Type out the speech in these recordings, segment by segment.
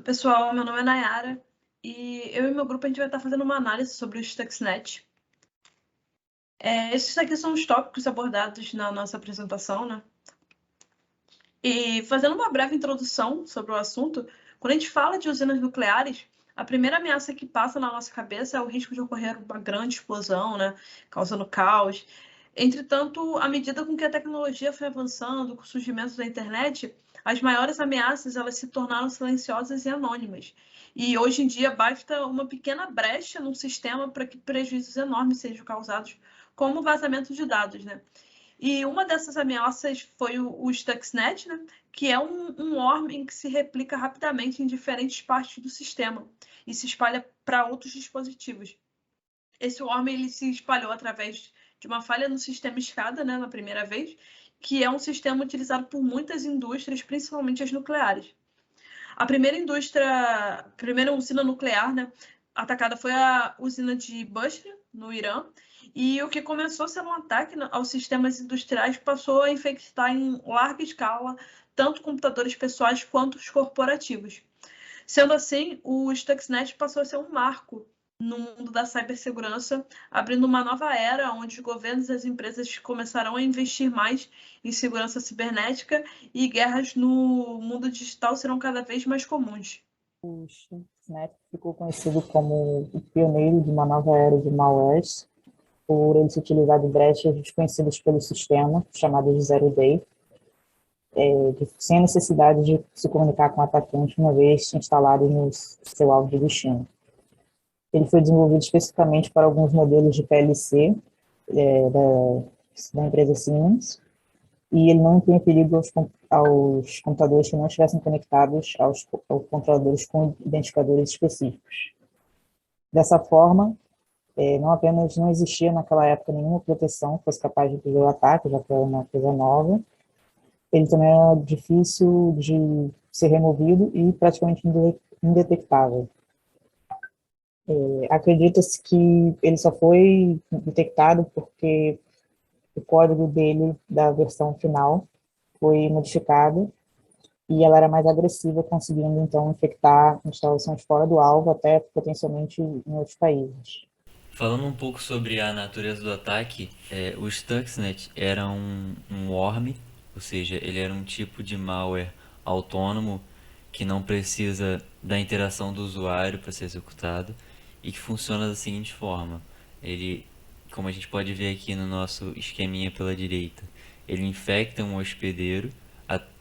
Pessoal, meu nome é Nayara e eu e meu grupo a gente vai estar fazendo uma análise sobre o Stuxnet. Esses aqui são os tópicos abordados na nossa apresentação, né? E fazendo uma breve introdução sobre o assunto, quando a gente fala de usinas nucleares, a primeira ameaça que passa na nossa cabeça é o risco de ocorrer uma grande explosão, né? Causando caos. Entretanto, à medida com que a tecnologia foi avançando, com o surgimento da internet, as maiores ameaças elas se tornaram silenciosas e anônimas. E hoje em dia basta uma pequena brecha num sistema para que prejuízos enormes sejam causados, como vazamento de dados, né? E uma dessas ameaças foi o Stuxnet, né? Que é um worm em que se replica rapidamente em diferentes partes do sistema e se espalha para outros dispositivos. Esse worm ele se espalhou através de uma falha no sistema SCADA, né, na primeira vez, que é um sistema utilizado por muitas indústrias, principalmente as nucleares. A primeira usina nuclear, né, atacada foi a usina de Bushehr, no Irã, e o que começou a ser um ataque aos sistemas industriais passou a infectar em larga escala tanto computadores pessoais quanto os corporativos. Sendo assim, o Stuxnet passou a ser um marco no mundo da cibersegurança, abrindo uma nova era onde os governos e as empresas começarão a investir mais em segurança cibernética e guerras no mundo digital serão cada vez mais comuns. O Stuxnet ficou conhecido como o pioneiro de uma nova era de malwares, por ele se utilizar de brechas desconhecidas pelo sistema, chamadas de Zero Day, sem a necessidade de se comunicar com o atacante uma vez instalado no seu alvo de destino. Ele foi desenvolvido especificamente para alguns modelos de PLC da empresa Siemens, e ele não impunha perigo aos computadores que não estivessem conectados aos controladores com identificadores específicos. Dessa forma, não apenas não existia naquela época nenhuma proteção que fosse capaz de impedir o ataque, já que era uma coisa nova, ele também era difícil de ser removido e praticamente indetectável. Acredita-se que ele só foi detectado porque o código dele, da versão final, foi modificado e ela era mais agressiva, conseguindo então infectar instalações fora do alvo, até potencialmente em outros países. Falando um pouco sobre a natureza do ataque, o Stuxnet era um worm, ou seja, ele era um tipo de malware autônomo que não precisa da interação do usuário para ser executado e que funciona da seguinte forma: ele, como a gente pode ver aqui no nosso esqueminha pela direita, ele infecta um hospedeiro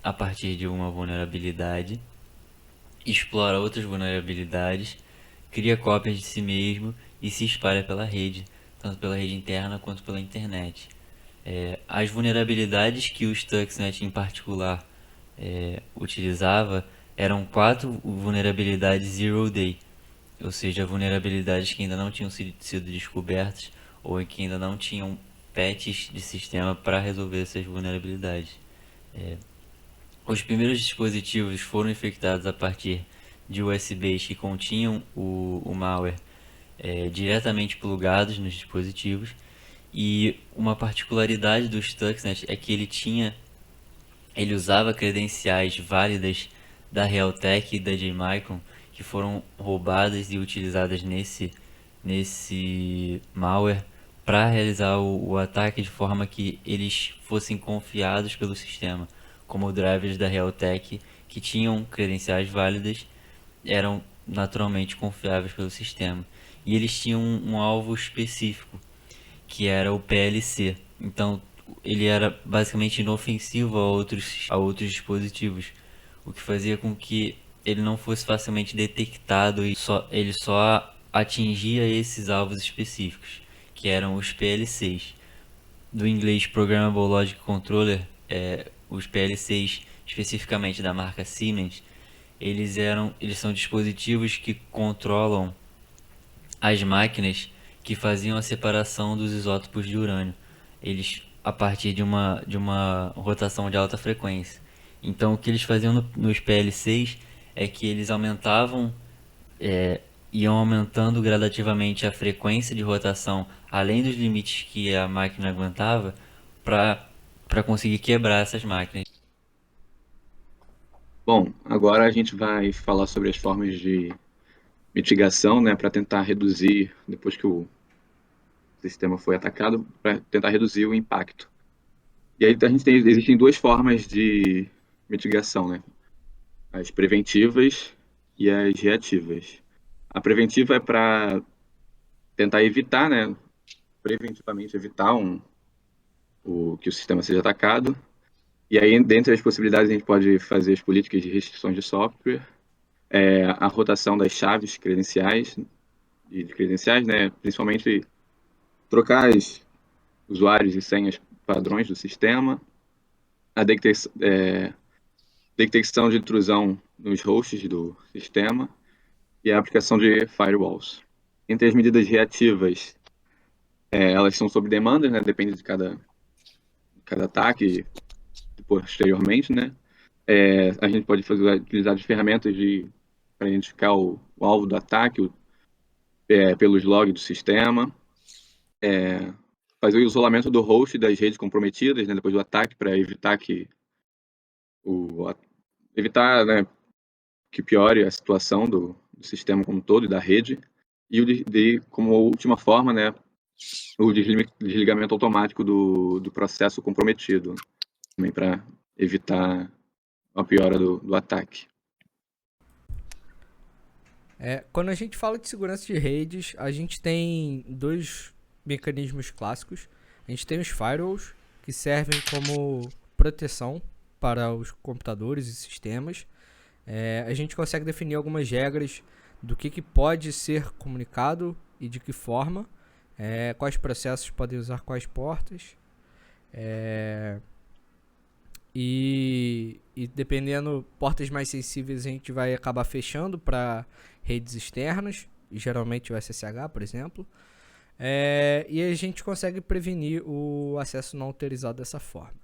a partir de uma vulnerabilidade, explora outras vulnerabilidades, cria cópias de si mesmo e se espalha pela rede, tanto pela rede interna quanto pela internet. As vulnerabilidades que o Stuxnet em particular utilizava eram 4 vulnerabilidades Zero Day, ou seja, vulnerabilidades que ainda não tinham sido descobertas ou que ainda não tinham patches de sistema para resolver essas vulnerabilidades. Os primeiros dispositivos foram infectados a partir de USBs que continham o malware diretamente plugados nos dispositivos, e uma particularidade do Stuxnet é que ele usava credenciais válidas da Realtek e da J-Micron que foram roubadas e utilizadas nesse malware para realizar o ataque de forma que eles fossem confiados pelo sistema, como drivers da Realtek que tinham credenciais válidas eram naturalmente confiáveis pelo sistema. E eles tinham um alvo específico, que era o PLC. Então, ele era basicamente inofensivo a outros dispositivos, o que fazia com que ele não fosse facilmente detectado e ele só atingia esses alvos específicos, que eram os PLCs. Do inglês Programmable Logic Controller, os PLCs especificamente da marca Siemens, eles são dispositivos que controlam as máquinas que faziam a separação dos isótopos de urânio, eles a partir de uma rotação de alta frequência. Então o que eles faziam nos PLCs é que eles iam aumentando gradativamente a frequência de rotação além dos limites que a máquina aguentava para conseguir quebrar essas máquinas. Bom, agora a gente vai falar sobre as formas de mitigação, né, para tentar reduzir, depois que o sistema foi atacado, para tentar reduzir o impacto. E aí existem duas formas de mitigação, né? As preventivas e as reativas. A preventiva é para tentar evitar, né, preventivamente evitar que o sistema seja atacado. E aí, dentre as possibilidades, a gente pode fazer as políticas de restrições de software, a rotação das chaves credenciais, né, principalmente trocar os usuários e senhas padrões do sistema, a detecção de intrusão nos hosts do sistema e a aplicação de firewalls. Entre as medidas reativas, elas são sob demanda, né, depende de cada ataque posteriormente, né. A gente pode utilizar as ferramentas para identificar o alvo do ataque pelos logs do sistema, fazer o isolamento do host das redes comprometidas, né, depois do ataque, para evitar, né, que piore a situação do sistema como um todo e da rede. E como última forma, né, o desligamento automático do processo comprometido, também para evitar a piora do ataque. Quando a gente fala de segurança de redes, a gente tem dois mecanismos clássicos. A gente tem os firewalls, que servem como proteção para os computadores e sistemas. A gente consegue definir algumas regras do que pode ser comunicado e de que forma, quais processos podem usar quais portas. E dependendo, portas mais sensíveis a gente vai acabar fechando para redes externas, geralmente o SSH, por exemplo. E a gente consegue prevenir o acesso não autorizado dessa forma.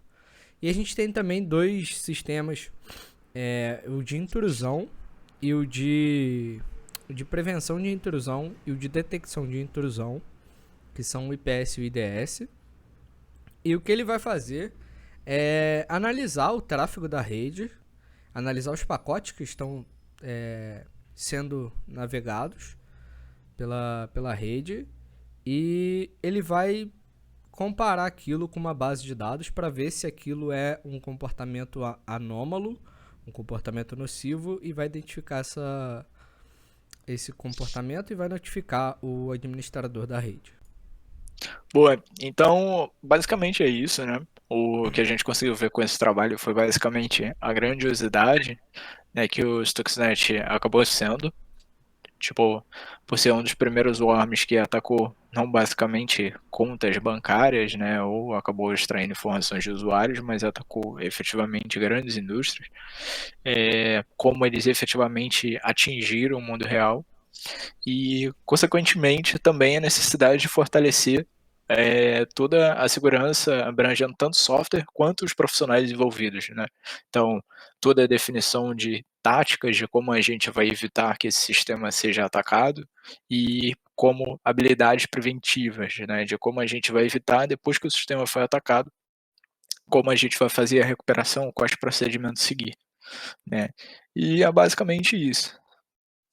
E a gente tem também dois sistemas, o de intrusão e o de prevenção de intrusão e o de detecção de intrusão, que são o IPS e o IDS. E o que ele vai fazer é analisar o tráfego da rede, analisar os pacotes que estão sendo navegados pela rede, e ele vai comparar aquilo com uma base de dados para ver se aquilo é um comportamento anômalo, um comportamento nocivo, e vai identificar esse comportamento e vai notificar o administrador da rede. Boa, então basicamente é isso, né? O que a gente conseguiu ver com esse trabalho foi basicamente a grandiosidade, né, que o Stuxnet acabou sendo, tipo, por ser um dos primeiros worms que atacou não basicamente contas bancárias, né, ou acabou extraindo informações de usuários, mas atacou efetivamente grandes indústrias, como eles efetivamente atingiram o mundo real, e consequentemente também a necessidade de fortalecer toda a segurança, abrangendo tanto software quanto os profissionais envolvidos, né? Então, toda a definição de táticas de como a gente vai evitar que esse sistema seja atacado, e como habilidades preventivas, né? De como a gente vai evitar, depois que o sistema foi atacado, como a gente vai fazer a recuperação, quais procedimentos seguir, né? E é basicamente isso,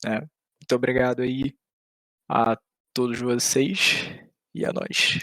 né? Muito obrigado aí a todos vocês e a nós.